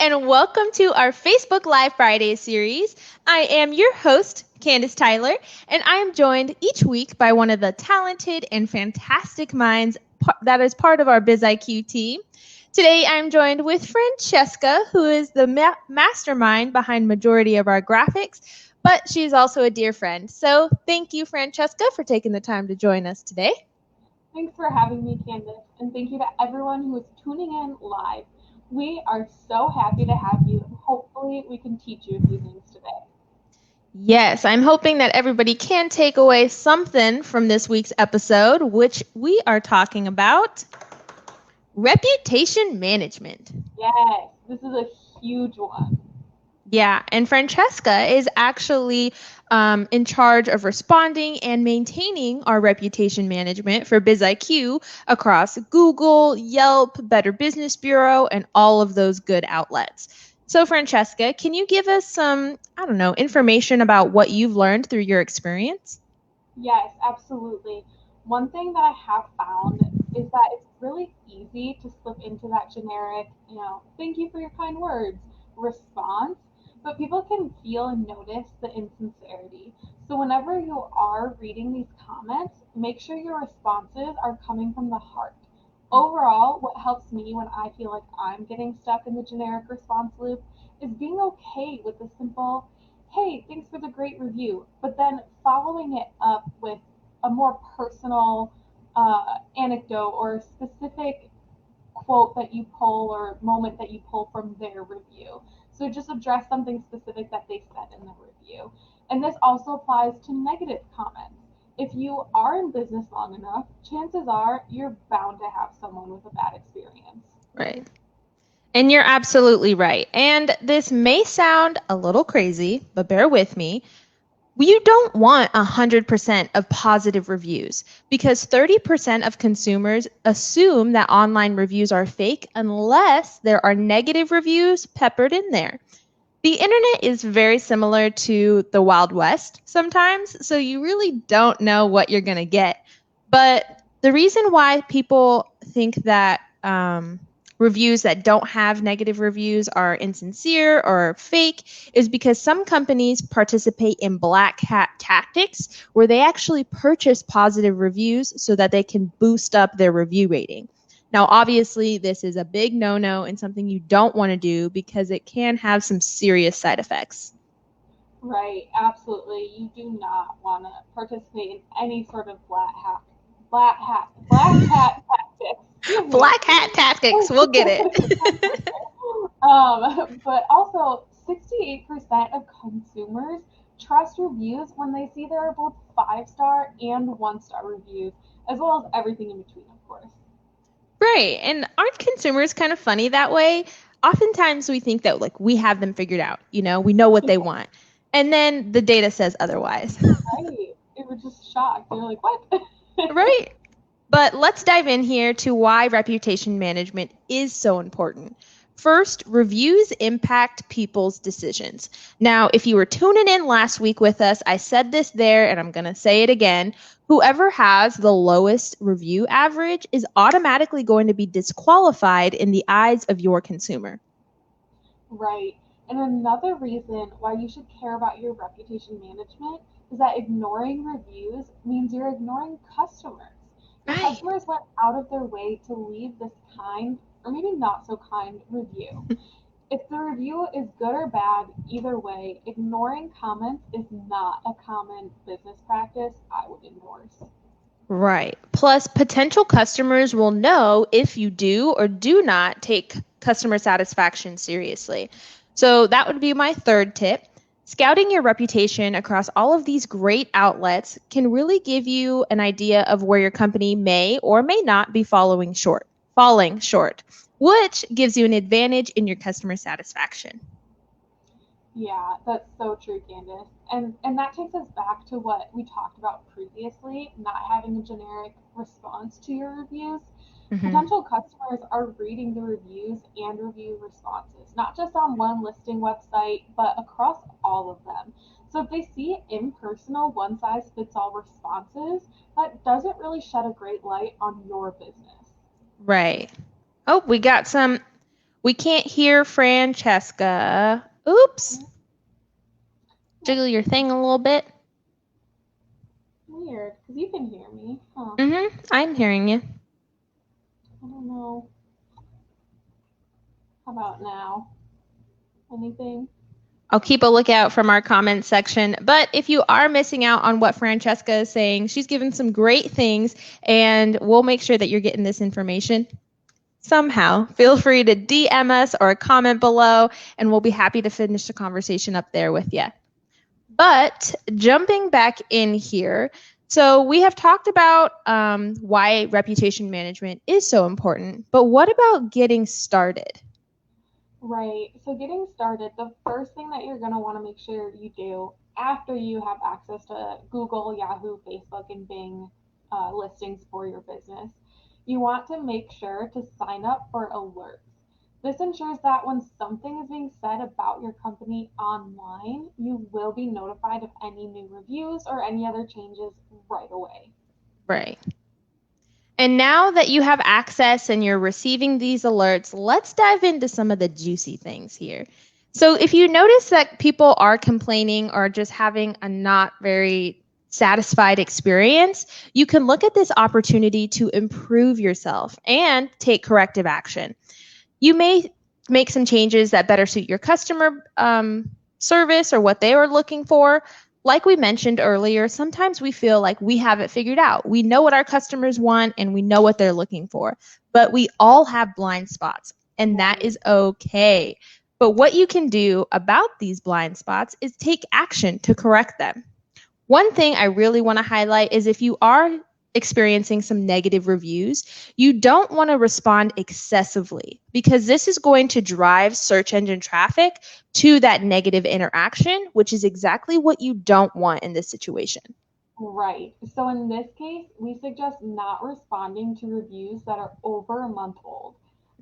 and welcome to our Facebook Live Friday series. I am your host, Candace Tyler, and I am joined each week by one of the talented and fantastic minds that is part of our BizIQ team. Today, I'm joined with Francesca, who is the mastermind behind majority of our graphics, but she's also a dear friend. So thank you, Francesca, for taking the time to join us today. Thanks for having me, Candace, and thank you to everyone who is tuning in live. We are so happy to have you, and hopefully we can teach you a few things today. Yes, I'm hoping that everybody can take away something from this week's episode, which we are talking about reputation management. Yes, this is a huge one. Yeah, and Francesca is actually in charge of responding and maintaining our reputation management for BizIQ across Google, Yelp, Better Business Bureau, and all of those good outlets. So, Francesca, can you give us some, information about what you've learned through your experience? Yes, absolutely. One thing that I have found is that it's really easy to slip into that generic, thank you for your kind words response, but people can feel and notice the insincerity. So whenever you are reading these comments, make sure your responses are coming from the heart. Overall, what helps me when I feel like I'm getting stuck in the generic response loop is being okay with the simple, hey, thanks for the great review, but then following it up with a more personal anecdote or a specific quote that you pull or moment that you pull from their review. So just address something specific that they said in the review. And this also applies to negative comments. If you are in business long enough, chances are you're bound to have someone with a bad experience. Right. And you're absolutely right. And this may sound a little crazy, but bear with me. You don't want 100% of positive reviews because 30% of consumers assume that online reviews are fake unless there are negative reviews peppered in there. The internet is very similar to the Wild West sometimes, so you really don't know what you're going to get. But the reason why people think that reviews that don't have negative reviews are insincere or fake is because some companies participate in black hat tactics where they actually purchase positive reviews so that they can boost up their review rating. Now, obviously, this is a big no-no and something you don't want to do because it can have some serious side effects. Right, absolutely. You do not want to participate in any sort of black hat tactics. Excuse me. Black hat tactics, we'll get it. But also, 68% of consumers trust reviews when they see there are both 5-star and 1-star reviews, as well as everything in between, of course. Right. And aren't consumers kind of funny that way? Oftentimes we think that like we have them figured out, we know what they want. And then the data says otherwise. Right. It was just shocked. You're like, what? Right. But let's dive in here to why reputation management is so important. First, reviews impact people's decisions. Now, if you were tuning in last week with us, I said this there and I'm going to say it again. Whoever has the lowest review average is automatically going to be disqualified in the eyes of your consumer. Right. And another reason why you should care about your reputation management is that ignoring reviews means you're ignoring customers. Your Right. customers went out of their way to leave this kind, or maybe not so kind, review. If the review is good or bad, either way, ignoring comments is not a common business practice I would endorse. Right. Plus, potential customers will know if you do or do not take customer satisfaction seriously. So, that would be my third tip. Scouting your reputation across all of these great outlets can really give you an idea of where your company may or may not be falling short, which gives you an advantage in your customer satisfaction. Yeah, that's so true, Candace. And that takes us back to what we talked about previously, not having a generic response to your reviews. Mhm. Potential customers are reading the reviews and review responses, not just on one listing website, but across all of them. So if they see impersonal, one size fits all responses, that doesn't really shed a great light on your business. Right. Oh, we got some. We can't hear Francesca. Oops. Jiggle your thing a little bit. Weird, because you can hear me. Huh. I'm hearing you. I don't know. How about now? Anything? I'll keep a lookout from our comments section. But if you are missing out on what Francesca is saying, she's given some great things, and we'll make sure that you're getting this information somehow. Feel free to DM us or comment below, and we'll be happy to finish the conversation up there with you. But jumping back in here, so we have talked about why reputation management is so important, but what about getting started? Right. So getting started, the first thing that you're going to want to make sure you do after you have access to Google, Yahoo, Facebook, and Bing listings for your business, you want to make sure to sign up for alerts. This ensures that when something is being said about your company online, you will be notified of any new reviews or any other changes right away. Right. And now that you have access and you're receiving these alerts, let's dive into some of the juicy things here. So if you notice that people are complaining or just having a not very satisfied experience, you can look at this opportunity to improve yourself and take corrective action. You may make some changes that better suit your customer service or what they are looking for. Like we mentioned earlier, sometimes we feel like we have it figured out. We know what our customers want and we know what they're looking for, but we all have blind spots, and that is okay. But what you can do about these blind spots is take action to correct them. One thing I really want to highlight is if you are experiencing some negative reviews, you don't want to respond excessively because this is going to drive search engine traffic to that negative interaction, which is exactly what you don't want in this situation. Right. So in this case, we suggest not responding to reviews that are over a month old.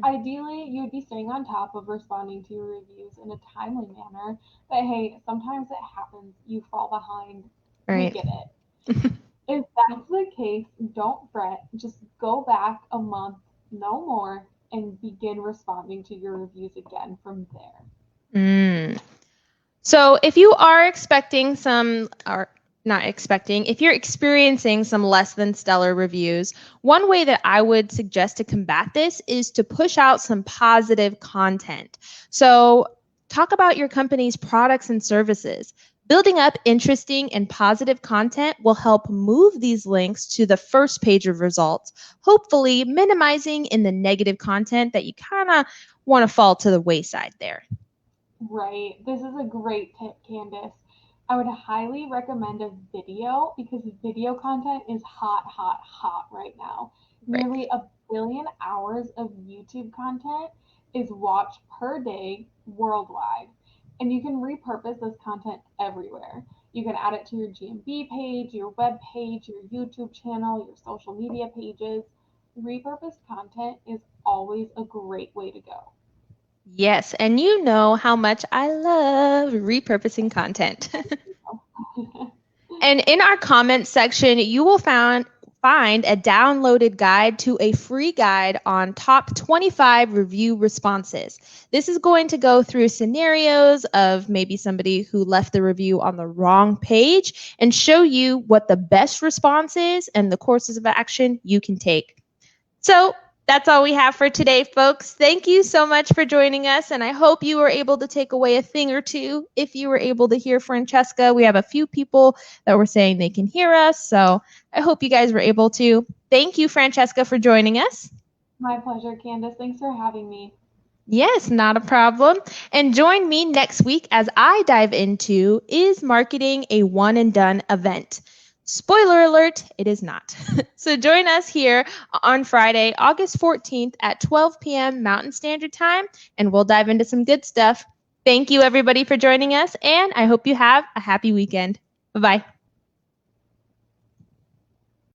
Ideally, you'd be staying on top of responding to your reviews in a timely manner. But hey, sometimes it happens. You fall behind. We Right. get it. If that's the case, don't fret. Just go back a month, no more, and begin responding to your reviews again from there. So if you are expecting some, or not expecting, if you're experiencing some less than stellar reviews, one way that I would suggest to combat this is to push out some positive content. So talk about your company's products and services. Building up interesting and positive content will help move these links to the first page of results, hopefully minimizing in the negative content that you kind of want to fall to the wayside there. Right. This is a great tip, Candace. I would highly recommend a video because video content is hot, hot, hot right now. Right. Nearly 1 billion hours of YouTube content is watched per day worldwide. And you can repurpose this content everywhere. You can add it to your GMB page, your web page, your YouTube channel, your social media pages. Repurposed content is always a great way to go. Yes, and you know how much I love repurposing content. And in our comments section, you will find a downloaded guide to a free guide on top 25 review responses. This is going to go through scenarios of maybe somebody who left the review on the wrong page and show you what the best response is and the courses of action you can take. So that's all we have for today, folks. Thank you so much for joining us, and I hope you were able to take away a thing or two if you were able to hear Francesca. We have a few people that were saying they can hear us, so I hope you guys were able to. Thank you, Francesca, for joining us. My pleasure, Candace. Thanks for having me. Yes, not a problem. And join me next week as I dive into is marketing a one and done event? Spoiler alert, it is not. So join us here on Friday, August 14th at 12 p.m. Mountain Standard Time, and we'll dive into some good stuff. Thank you, everybody, for joining us, and I hope you have a happy weekend. Bye-bye.